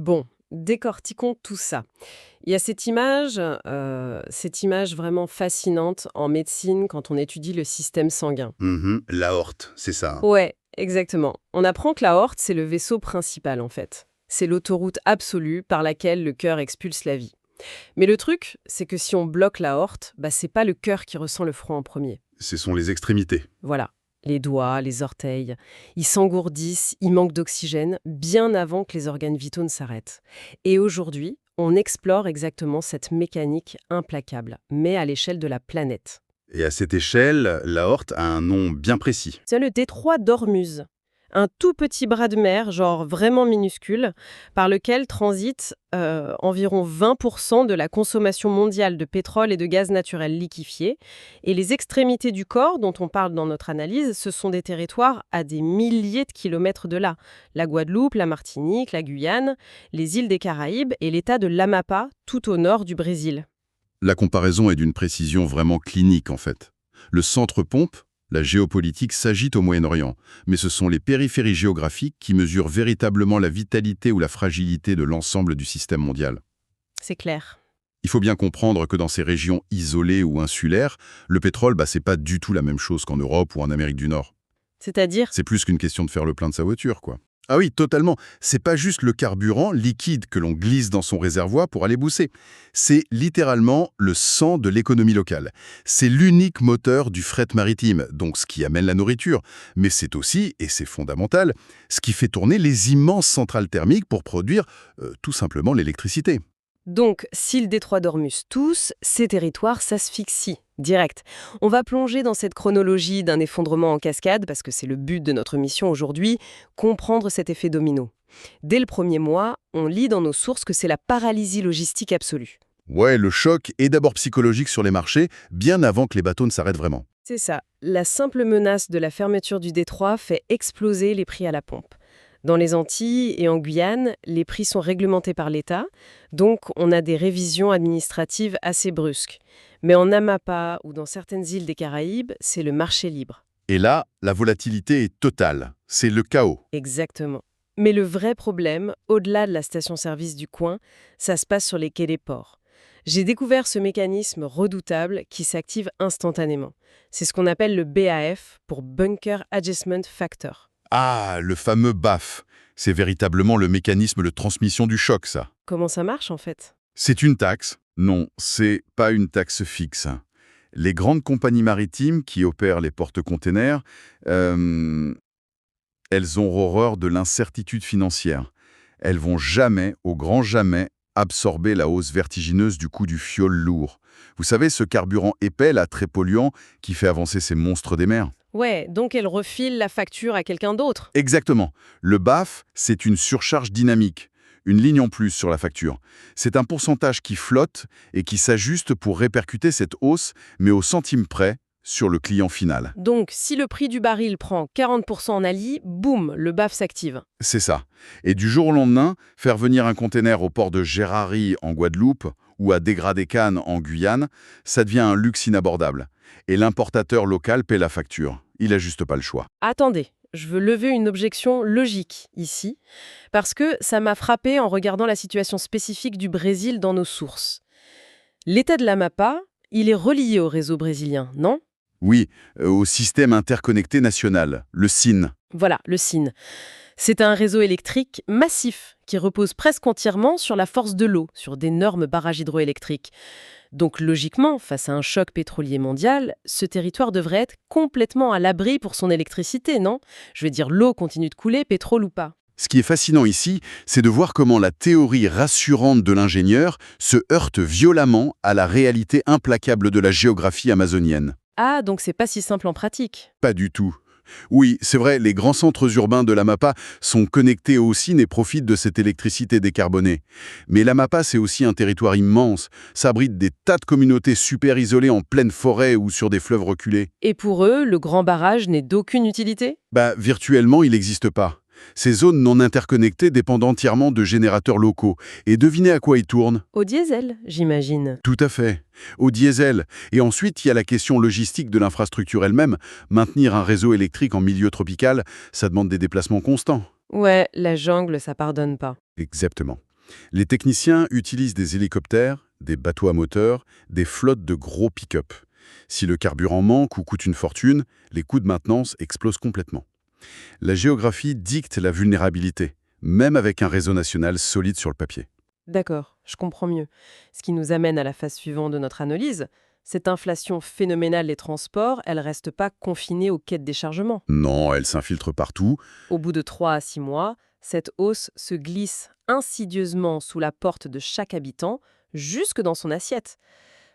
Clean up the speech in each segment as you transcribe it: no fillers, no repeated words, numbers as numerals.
Bon, décortiquons tout ça. Il y a cette image vraiment fascinante en médecine quand on étudie le système sanguin. L'aorte, c'est ça. Ouais, exactement. On apprend que l'aorte, c'est le vaisseau principal en fait. C'est l'autoroute absolue par laquelle le cœur expulse la vie. Mais le truc, c'est que si on bloque l'aorte, c'est pas le cœur qui ressent le froid en premier. Ce sont les extrémités. Voilà. Les doigts, les orteils, ils s'engourdissent, ils manquent d'oxygène bien avant que les organes vitaux ne s'arrêtent. Et aujourd'hui, on explore exactement cette mécanique implacable, mais à l'échelle de la planète. Et à cette échelle, l'aorte a un nom bien précis. C'est le détroit d'Ormuz, un tout petit bras de mer, genre vraiment minuscule, par lequel transite environ 20% de la consommation mondiale de pétrole et de gaz naturel liquéfié. Et les extrémités du corps, dont on parle dans notre analyse, ce sont des territoires à des milliers de kilomètres de là. La Guadeloupe, la Martinique, la Guyane, les îles des Caraïbes et l'état de l'Amapá, tout au nord du Brésil. La comparaison est d'une précision vraiment clinique, en fait. Le centre pompe, la géopolitique s'agite au Moyen-Orient, mais ce sont les périphéries géographiques qui mesurent véritablement la vitalité ou la fragilité de l'ensemble du système mondial. C'est clair. Il faut bien comprendre que dans ces régions isolées ou insulaires, le pétrole, c'est pas du tout la même chose qu'en Europe ou en Amérique du Nord. C'est-à-dire, C'est plus qu'une question de faire le plein de sa voiture, quoi. Ah oui, totalement. C'est pas juste le carburant liquide que l'on glisse dans son réservoir pour aller bousser. C'est littéralement le sang de l'économie locale. C'est l'unique moteur du fret maritime, donc ce qui amène la nourriture. Mais c'est aussi, et c'est fondamental, ce qui fait tourner les immenses centrales thermiques pour produire tout simplement l'électricité. donc, si le détroit d'Ormuz tousse, ces territoires s'asphyxient, direct. On va plonger dans cette chronologie d'un effondrement en cascade, parce que c'est le but de notre mission aujourd'hui, comprendre cet effet domino. Dès le premier mois, on lit dans nos sources que c'est la paralysie logistique absolue. Ouais, le choc est d'abord psychologique sur les marchés, bien avant que les bateaux ne s'arrêtent vraiment. C'est ça. La simple menace de la fermeture du détroit fait exploser les prix à la pompe. Dans les Antilles et en Guyane, les prix sont réglementés par l'État, donc on a des révisions administratives assez brusques. Mais en Amapá ou dans certaines îles des Caraïbes, c'est le marché libre. Et là, la volatilité est totale. C'est le chaos. Exactement. Mais le vrai problème, au-delà de la station-service du coin, ça se passe sur les quais des ports. J'ai découvert ce mécanisme redoutable qui s'active instantanément. C'est ce qu'on appelle le BAF, pour Bunker Adjustment Factor. Ah, le fameux BAF. C'est véritablement le mécanisme de transmission du choc, ça. Comment ça marche en fait ? C'est une taxe? Non, c'est pas une taxe fixe. Les grandes compagnies maritimes qui opèrent les porte-containers, elles ont horreur de l'incertitude financière. Elles vont jamais, au grand jamais, absorber la hausse vertigineuse du coût du fioul lourd. Vous savez, ce carburant épais, là, très polluant, qui fait avancer ces monstres des mers. Ouais, donc elle refile la facture à quelqu'un d'autre. Exactement. Le BAF, c'est une surcharge dynamique, une ligne en plus sur la facture. C'est un pourcentage qui flotte et qui s'ajuste pour répercuter cette hausse, mais au centime près, sur le client final. Donc, si le prix du baril prend 40% en Ali, boum, le BAF s'active. C'est ça. Et du jour au lendemain, faire venir un container au port de Gérardmer en Guadeloupe ou à Dégradé-Cannes en Guyane, ça devient un luxe inabordable. Et l'importateur local paie la facture. Il n'a juste pas le choix. Attendez, je veux lever une objection logique ici, parce que ça m'a frappé en regardant la situation spécifique du Brésil dans nos sources. L'état de l'Amapá, il est relié au réseau brésilien, non ? Oui, au système interconnecté national, le SIN. Voilà, le SIN. C'est un réseau électrique massif qui repose presque entièrement sur la force de l'eau, sur d'énormes barrages hydroélectriques. Donc logiquement, face à un choc pétrolier mondial, ce territoire devrait être complètement à l'abri pour son électricité, non ? Je veux dire, l'eau continue de couler, pétrole ou pas. Ce qui est fascinant ici, c'est de voir comment la théorie rassurante de l'ingénieur se heurte violemment à la réalité implacable de la géographie amazonienne. Ah, donc c'est pas si simple en pratique. Pas du tout. Oui, c'est vrai, les grands centres urbains de l'Amapá sont connectés au SIN et profitent de cette électricité décarbonée. Mais l'Amapá, c'est aussi un territoire immense. Ça abrite des tas de communautés super isolées en pleine forêt ou sur des fleuves reculés. Et pour eux, le grand barrage n'est d'aucune utilité ? Virtuellement, il n'existe pas. Ces zones non interconnectées dépendent entièrement de générateurs locaux. Et devinez à quoi ils tournent? Au diesel, j'imagine. Tout à fait. Au diesel. Et ensuite, il y a la question logistique de l'infrastructure elle-même. Maintenir un réseau électrique en milieu tropical, ça demande des déplacements constants. Ouais, la jungle, ça pardonne pas. Exactement. Les techniciens utilisent des hélicoptères, des bateaux à moteur, des flottes de gros pick-up. Si le carburant manque ou coûte une fortune, les coûts de maintenance explosent complètement. La géographie dicte la vulnérabilité, même avec un réseau national solide sur le papier. D'accord, je comprends mieux. Ce qui nous amène à la phase suivante de notre analyse. Cette inflation phénoménale des transports, elle reste pas confinée aux quais de déchargement. Non, elle s'infiltre partout. Au bout de 3 à 6 mois, cette hausse se glisse insidieusement sous la porte de chaque habitant, jusque dans son assiette.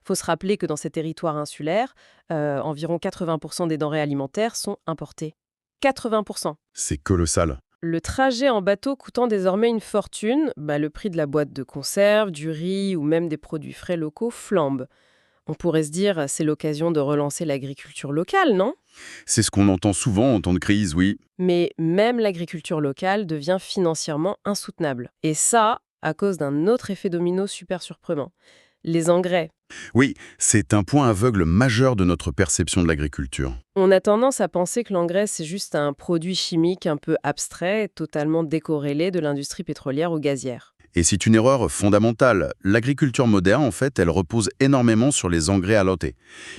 Faut se rappeler que dans ces territoires insulaires, environ 80% des denrées alimentaires sont importées. 80%. C'est colossal. Le trajet en bateau coûtant désormais une fortune, le prix de la boîte de conserve, du riz ou même des produits frais locaux flambe. On pourrait se dire, c'est l'occasion de relancer l'agriculture locale, non? C'est ce qu'on entend souvent en temps de crise, oui. Mais même l'agriculture locale devient financièrement insoutenable. Et ça, à cause d'un autre effet domino super surprenant. Les engrais. Oui, c'est un point aveugle majeur de notre perception de l'agriculture. On a tendance à penser que l'engrais, c'est juste un produit chimique un peu abstrait, totalement décorrélé de l'industrie pétrolière ou gazière. Et c'est une erreur fondamentale. L'agriculture moderne, en fait, elle repose énormément sur les engrais halotés.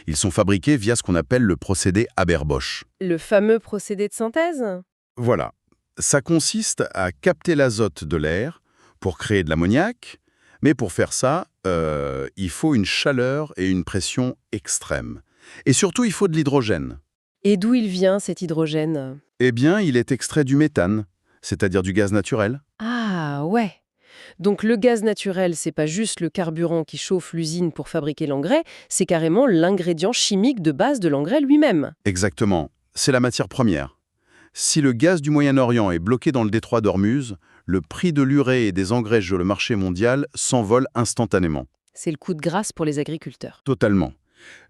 Ils sont fabriqués via ce qu'on appelle le procédé Haber-Bosch. Le fameux procédé de synthèse? Voilà. Ça consiste à capter l'azote de l'air pour créer de l'ammoniac, mais pour faire ça, il faut une chaleur et une pression extrêmes. Et surtout, il faut de l'hydrogène. Et d'où il vient cet hydrogène? Eh bien, il est extrait du méthane, c'est-à-dire du gaz naturel. Ah ouais. Donc le gaz naturel, c'est pas juste le carburant qui chauffe l'usine pour fabriquer l'engrais, c'est carrément l'ingrédient chimique de base de l'engrais lui-même. Exactement. C'est la matière première. Si le gaz du Moyen-Orient est bloqué dans le détroit d'Ormuz, le prix de l'urée et des engrais sur le marché mondial s'envole instantanément. C'est le coup de grâce pour les agriculteurs. Totalement.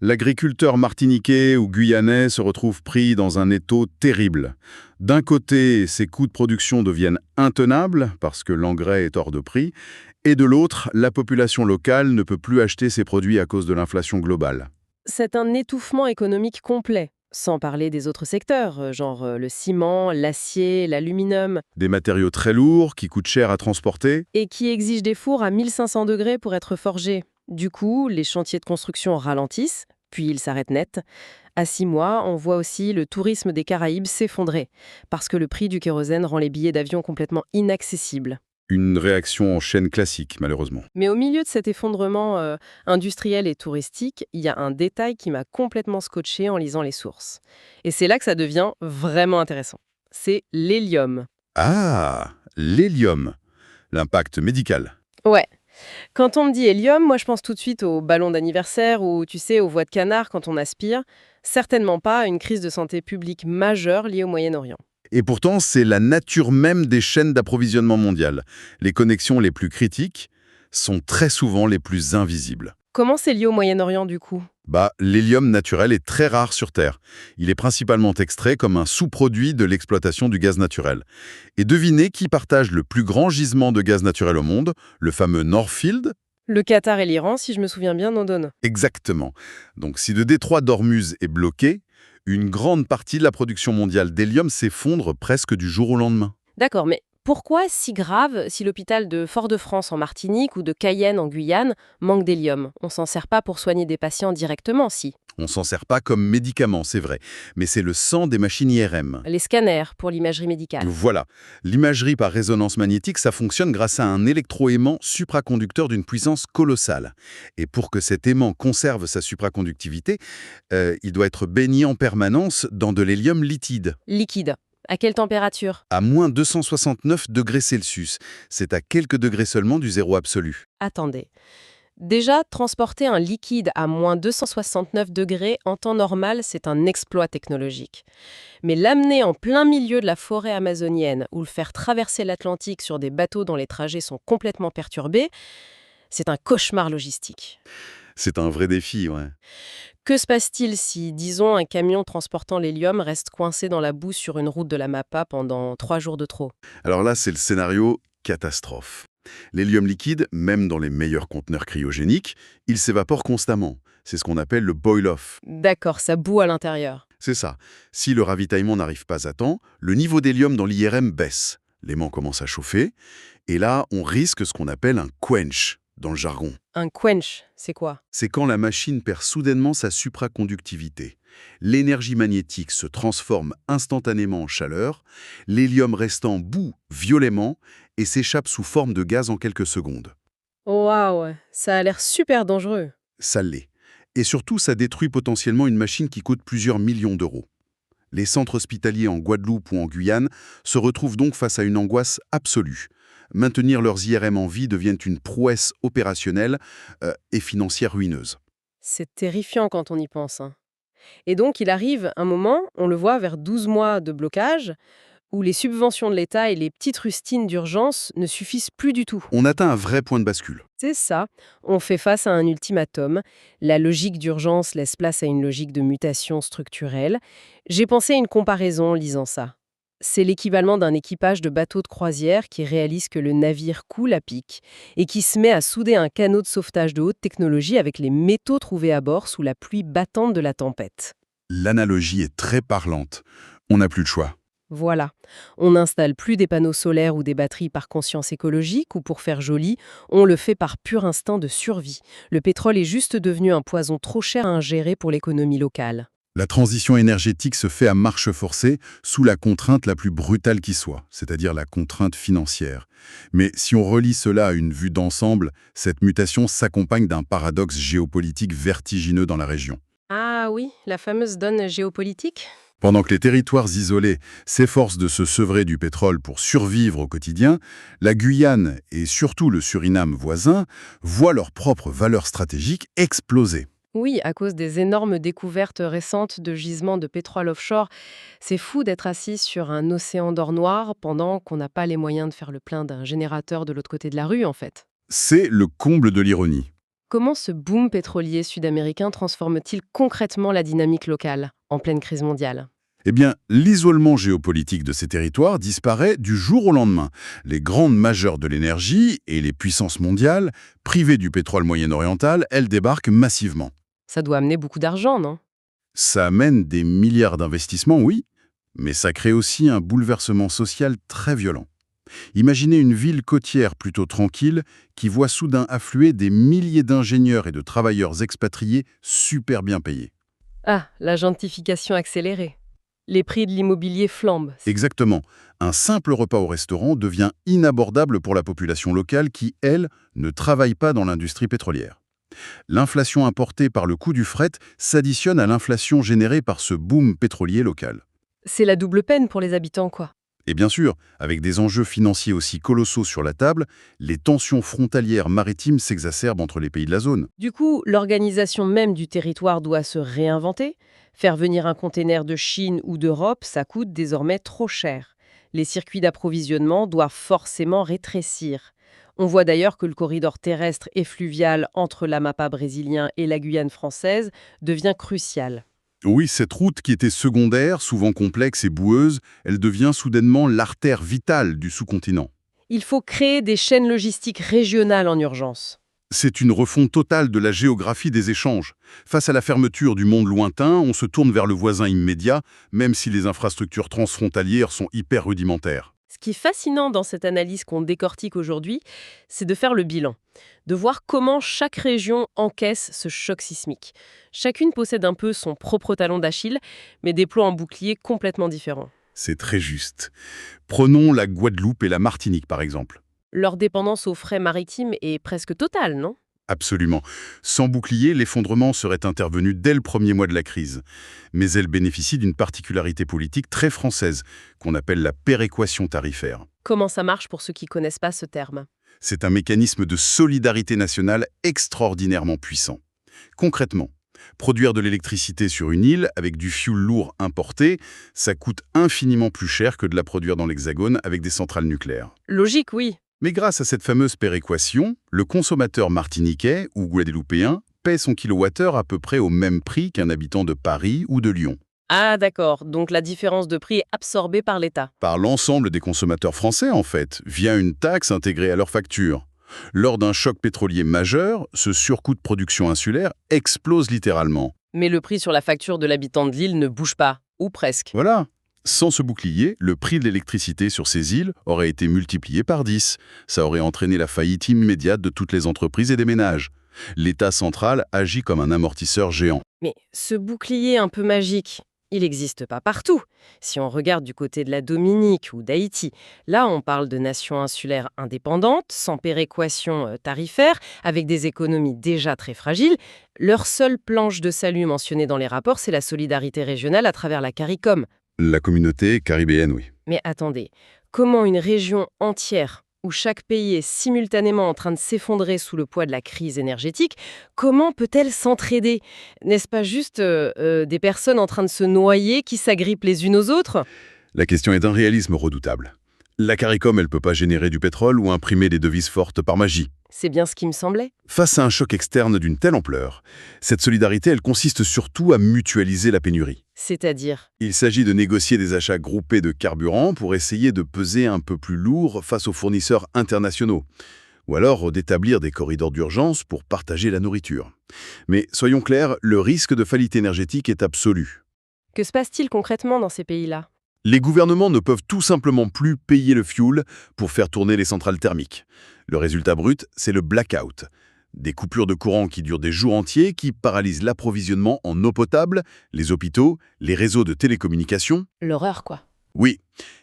L'agriculteur martiniquais ou guyanais se retrouve pris dans un étau terrible. D'un côté, ses coûts de production deviennent intenables parce que l'engrais est hors de prix, et de l'autre, la population locale ne peut plus acheter ses produits à cause de l'inflation globale. C'est un étouffement économique complet, sans parler des autres secteurs, genre le ciment, l'acier, l'aluminium, Des matériaux très lourds qui coûtent cher à transporter. et qui exigent des fours à 1500 degrés pour être forgés. Du coup, les chantiers de construction ralentissent, puis ils s'arrêtent net. À 6 mois, on voit aussi le tourisme des Caraïbes s'effondrer, parce que le prix du kérosène rend les billets d'avion complètement inaccessibles. Une réaction en chaîne classique, malheureusement. Mais au milieu de cet effondrement industriel et touristique, il y a un détail qui m'a complètement scotché en lisant les sources. Et c'est là que ça devient vraiment intéressant. C'est l'hélium. Ah, l'hélium. L'impact médical. Ouais. Quand on me dit hélium, moi je pense tout de suite aux ballons d'anniversaire ou, tu sais, aux voies de canard quand on aspire. Certainement pas à une crise de santé publique majeure liée au Moyen-Orient. Et pourtant, c'est la nature même des chaînes d'approvisionnement mondiales. Les connexions les plus critiques sont très souvent les plus invisibles. Comment c'est lié au Moyen-Orient du coup? L'hélium naturel est très rare sur Terre. Il est principalement extrait comme un sous-produit de l'exploitation du gaz naturel. Et devinez qui partage le plus grand gisement de gaz naturel au monde, le fameux Northfield? Le Qatar et l'Iran, si je me souviens bien, n'en donnent. Exactement. Donc si le détroit d'Ormuz est bloqué, une grande partie de la production mondiale d'hélium s'effondre presque du jour au lendemain. D'accord, mais pourquoi si grave si l'hôpital de Fort-de-France en Martinique ou de Cayenne en Guyane manque d'hélium? On s'en sert pas pour soigner des patients directement, si. On s'en sert pas comme médicament, c'est vrai, mais c'est le sang des machines IRM. Les scanners pour l'imagerie médicale. Voilà. L'imagerie par résonance magnétique, ça fonctionne grâce à un électroaimant supraconducteur d'une puissance colossale. Et pour que cet aimant conserve sa supraconductivité, il doit être baigné en permanence dans de l'hélium liquide. Liquide. À quelle température? À moins 269 degrés Celsius. C'est à quelques degrés seulement du zéro absolu. Attendez. Déjà, transporter un liquide à moins 269 degrés en temps normal, c'est un exploit technologique. Mais l'amener en plein milieu de la forêt amazonienne ou le faire traverser l'Atlantique sur des bateaux dont les trajets sont complètement perturbés, c'est un cauchemar logistique. C'est un vrai défi, ouais. Que se passe-t-il si, disons, un camion transportant l'hélium reste coincé dans la boue sur une route de la Mapa pendant 3 jours de trop? Alors là, c'est le scénario catastrophe. L'hélium liquide, même dans les meilleurs conteneurs cryogéniques, il s'évapore constamment. C'est ce qu'on appelle le boil-off. D'accord, ça bout à l'intérieur. C'est ça. Si le ravitaillement n'arrive pas à temps, le niveau d'hélium dans l'IRM baisse. L'aimant commence à chauffer, Et là, on risque ce qu'on appelle un quench dans le jargon. Un quench, c'est quoi? C'est quand la machine perd soudainement sa supraconductivité. L'énergie magnétique se transforme instantanément en chaleur, l'hélium restant bout violemment et s'échappe sous forme de gaz en quelques secondes. Waouh, ça a l'air super dangereux. Ça l'est. Et surtout, ça détruit potentiellement une machine qui coûte plusieurs millions d'euros. Les centres hospitaliers en Guadeloupe ou en Guyane se retrouvent donc face à une angoisse absolue. Maintenir leurs IRM en vie devient une prouesse opérationnelle et financière ruineuse. C'est terrifiant quand on y pense, hein. Et donc, il arrive un moment, on le voit vers 12 mois de blocage, où les subventions de l'État et les petites rustines d'urgence ne suffisent plus du tout. On atteint un vrai point de bascule. C'est ça, on fait face à un ultimatum. La logique d'urgence laisse place à une logique de mutation structurelle. J'ai pensé à une comparaison en lisant ça. C'est l'équivalent d'un équipage de bateau de croisière qui réalise que le navire coule à pic et qui se met à souder un canot de sauvetage de haute technologie avec les métaux trouvés à bord sous la pluie battante de la tempête. L'analogie est très parlante. On n'a plus le choix. Voilà. On n'installe plus des panneaux solaires ou des batteries par conscience écologique ou pour faire joli, on le fait par pur instinct de survie. Le pétrole est juste devenu un poison trop cher à ingérer pour l'économie locale. La transition énergétique se fait à marche forcée sous la contrainte la plus brutale qui soit, c'est-à-dire la contrainte financière. Mais si on relie cela à une vue d'ensemble, cette mutation s'accompagne d'un paradoxe géopolitique vertigineux dans la région. Ah oui, la fameuse donne géopolitique? Pendant que les territoires isolés s'efforcent de se sevrer du pétrole pour survivre au quotidien, la Guyane et surtout le Suriname voisin voient leurs propres valeurs stratégiques exploser. Oui, à cause des énormes découvertes récentes de gisements de pétrole offshore. C'est fou d'être assis sur un océan d'or noir pendant qu'on n'a pas les moyens de faire le plein d'un générateur de l'autre côté de la rue, en fait. C'est le comble de l'ironie. Comment ce boom pétrolier sud-américain transforme-t-il concrètement la dynamique locale, en pleine crise mondiale? Eh bien, l'isolement géopolitique de ces territoires disparaît du jour au lendemain. Les grandes majeures de l'énergie et les puissances mondiales, privées du pétrole moyen-oriental, elles débarquent massivement. Ça doit amener beaucoup d'argent, non? Ça amène des milliards d'investissements, oui, mais ça crée aussi un bouleversement social très violent. Imaginez une ville côtière plutôt tranquille qui voit soudain affluer des milliers d'ingénieurs et de travailleurs expatriés super bien payés. Ah, la gentrification accélérée. Les prix de l'immobilier flambent. Exactement. Un simple repas au restaurant devient inabordable pour la population locale qui, elle, ne travaille pas dans l'industrie pétrolière. L'inflation importée par le coût du fret s'additionne à l'inflation générée par ce boom pétrolier local. C'est la double peine pour les habitants, quoi. Et bien sûr, avec des enjeux financiers aussi colossaux sur la table, les tensions frontalières maritimes s'exacerbent entre les pays de la zone. Du coup, l'organisation même du territoire doit se réinventer. Faire venir un container de Chine ou d'Europe, ça coûte désormais trop cher. Les circuits d'approvisionnement doivent forcément rétrécir. On voit d'ailleurs que le corridor terrestre et fluvial entre l'Amapá brésilien et la Guyane française devient crucial. Oui, cette route qui était secondaire, souvent complexe et boueuse, elle devient soudainement l'artère vitale du sous-continent. Il faut créer des chaînes logistiques régionales en urgence. C'est une refonte totale de la géographie des échanges. Face à la fermeture du monde lointain, on se tourne vers le voisin immédiat, même si les infrastructures transfrontalières sont hyper rudimentaires. Ce qui est fascinant dans cette analyse qu'on décortique aujourd'hui, c'est de faire le bilan, de voir comment chaque région encaisse ce choc sismique. Chacune possède un peu son propre talon d'Achille, mais déploie un bouclier complètement différent. C'est très juste. Prenons la Guadeloupe et la Martinique, par exemple. Leur dépendance aux frais maritimes est presque totale, non? Absolument. Sans bouclier, l'effondrement serait intervenu dès le premier mois de la crise. Mais elle bénéficie d'une particularité politique très française, qu'on appelle la péréquation tarifaire. Comment ça marche pour ceux qui ne connaissent pas ce terme? C'est un mécanisme de solidarité nationale extraordinairement puissant. Concrètement, produire de l'électricité sur une île avec du fioul lourd importé, ça coûte infiniment plus cher que de la produire dans l'Hexagone avec des centrales nucléaires. Logique, oui. Mais grâce à cette fameuse péréquation, le consommateur martiniquais ou guadeloupéen paie son kilowattheure à peu près au même prix qu'un habitant de Paris ou de Lyon. Ah d'accord, donc la différence de prix est absorbée par l'État. Par l'ensemble des consommateurs français, en fait, via une taxe intégrée à leur facture. Lors d'un choc pétrolier majeur, ce surcoût de production insulaire explose littéralement. Mais le prix sur la facture de l'habitant de l'île ne bouge pas, ou presque. Voilà. Sans ce bouclier, le prix de l'électricité sur ces îles aurait été multiplié par 10. Ça aurait entraîné la faillite immédiate de toutes les entreprises et des ménages. L'État central agit comme un amortisseur géant. Mais ce bouclier un peu magique, il n'existe pas partout. Si on regarde du côté de la Dominique ou d'Haïti, là on parle de nations insulaires indépendantes, sans péréquation tarifaire, avec des économies déjà très fragiles. Leur seule planche de salut mentionnée dans les rapports, c'est la solidarité régionale à travers la CARICOM. La communauté caribéenne, oui. Mais attendez, comment une région entière, où chaque pays est simultanément en train de s'effondrer sous le poids de la crise énergétique, comment peut-elle s'entraider? N'est-ce pas juste des personnes en train de se noyer qui s'agrippent les unes aux autres? La question est d'un réalisme redoutable. La CARICOM, elle peut pas générer du pétrole ou imprimer des devises fortes par magie. C'est bien ce qui me semblait. Face à un choc externe d'une telle ampleur, cette solidarité, elle consiste surtout à mutualiser la pénurie. C'est-à-dire? Il s'agit de négocier des achats groupés de carburant pour essayer de peser un peu plus lourd face aux fournisseurs internationaux, ou alors d'établir des corridors d'urgence pour partager la nourriture. Mais soyons clairs, le risque de faillite énergétique est absolu. Que se passe-t-il concrètement dans ces pays-là? Les gouvernements ne peuvent tout simplement plus payer le fioul pour faire tourner les centrales thermiques. Le résultat brut, c'est le blackout. Des coupures de courant qui durent des jours entiers, qui paralysent l'approvisionnement en eau potable, les hôpitaux, les réseaux de télécommunications. L'horreur, quoi. Oui,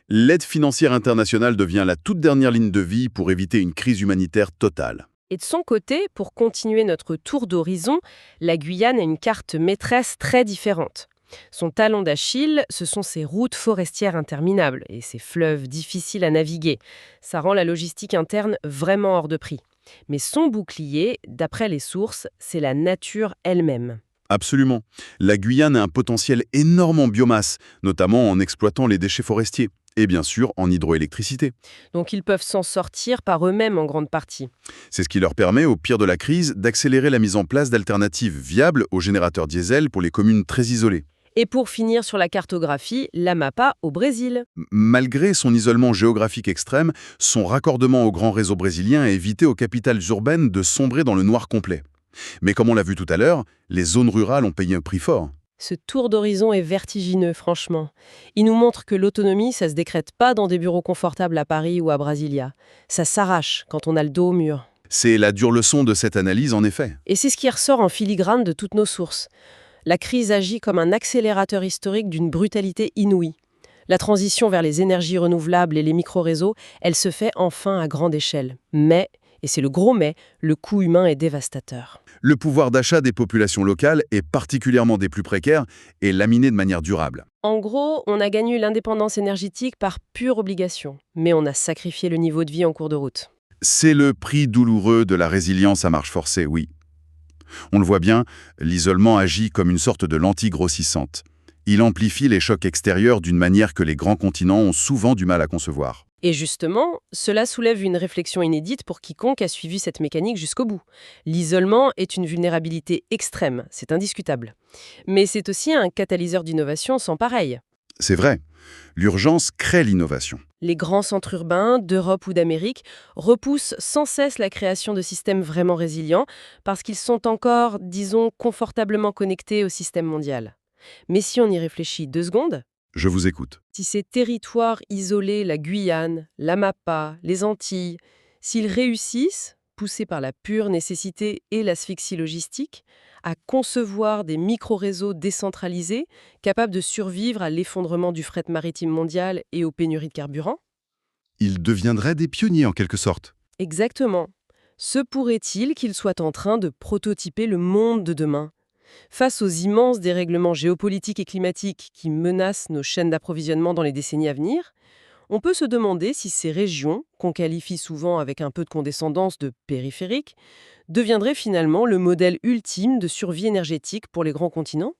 l'aide financière internationale devient la toute dernière ligne de vie pour éviter une crise humanitaire totale. Et de son côté, pour continuer notre tour d'horizon, la Guyane a une carte maîtresse très différente. Son talon d'Achille, ce sont ses routes forestières interminables et ses fleuves difficiles à naviguer. Ça rend la logistique interne vraiment hors de prix. Mais son bouclier, d'après les sources, c'est la nature elle-même. Absolument. La Guyane a un potentiel énorme en biomasse, notamment en exploitant les déchets forestiers. Et bien sûr en hydroélectricité. Donc ils peuvent s'en sortir par eux-mêmes en grande partie. C'est ce qui leur permet, au pire de la crise, d'accélérer la mise en place d'alternatives viables aux générateurs diesel pour les communes très isolées. Et pour finir sur la cartographie, l'Amapá au Brésil. Malgré son isolement géographique extrême, son raccordement au grand réseau brésilien a évité aux capitales urbaines de sombrer dans le noir complet. Mais comme on l'a vu tout à l'heure, les zones rurales ont payé un prix fort. Ce tour d'horizon est vertigineux, franchement. Il nous montre que l'autonomie, ça se décrète pas dans des bureaux confortables à Paris ou à Brasilia. Ça s'arrache quand on a le dos au mur. C'est la dure leçon de cette analyse, en effet. Et c'est ce qui ressort en filigrane de toutes nos sources. La crise agit comme un accélérateur historique d'une brutalité inouïe. La transition vers les énergies renouvelables et les micro-réseaux, elle se fait enfin à grande échelle. Mais, et c'est le gros mais, le coût humain est dévastateur. Le pouvoir d'achat des populations locales, et particulièrement des plus précaires, est laminé de manière durable. En gagné on a gagné l'indépendance énergétique par pure obligation, mais on a sacrifié le niveau de vie en cours de route. C'est le prix douloureux de la résilience à marche forcée, oui. On le voit bien, l'isolement agit comme une sorte de lentille grossissante. Il amplifie les chocs extérieurs d'une manière que les grands continents ont souvent du mal à concevoir. Et justement, cela soulève une réflexion inédite pour quiconque a suivi cette mécanique jusqu'au bout. L'isolement est une vulnérabilité extrême, c'est indiscutable. Mais c'est aussi un catalyseur d'innovation sans pareil. C'est vrai, l'urgence crée l'innovation. Les grands centres urbains d'Europe ou d'Amérique repoussent sans cesse la création de systèmes vraiment résilients parce qu'ils sont encore, disons, confortablement connectés au système mondial. Mais si on y réfléchit 2 secondes, Je vous écoute. si ces territoires isolés, la Guyane, l'Amapá, les Antilles, s'ils réussissent, poussés par la pure nécessité et l'asphyxie logistique, à concevoir des micro-réseaux décentralisés capables de survivre à l'effondrement du fret maritime mondial et aux pénuries de carburant? Ils deviendraient des pionniers en quelque sorte. Exactement. Se pourrait-il qu'ils soient en train de prototyper le monde de demain? Face aux immenses dérèglements géopolitiques et climatiques qui menacent nos chaînes d'approvisionnement dans les décennies à venir, on peut se demander si ces régions, qu'on qualifie souvent avec un peu de condescendance de périphériques, deviendraient finalement le modèle ultime de survie énergétique pour les grands continents?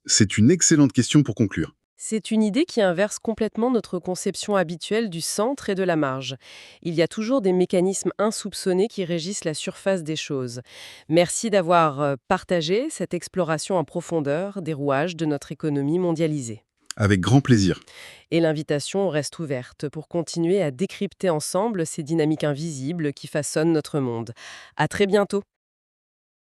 C'est une excellente question pour conclure. C'est une idée qui inverse complètement notre conception habituelle du centre et de la marge. Il y a toujours des mécanismes insoupçonnés qui régissent la surface des choses. Merci d'avoir partagé cette exploration en profondeur des rouages de notre économie mondialisée. Avec grand plaisir. Et l'invitation reste ouverte pour continuer à décrypter ensemble ces dynamiques invisibles qui façonnent notre monde. À très bientôt!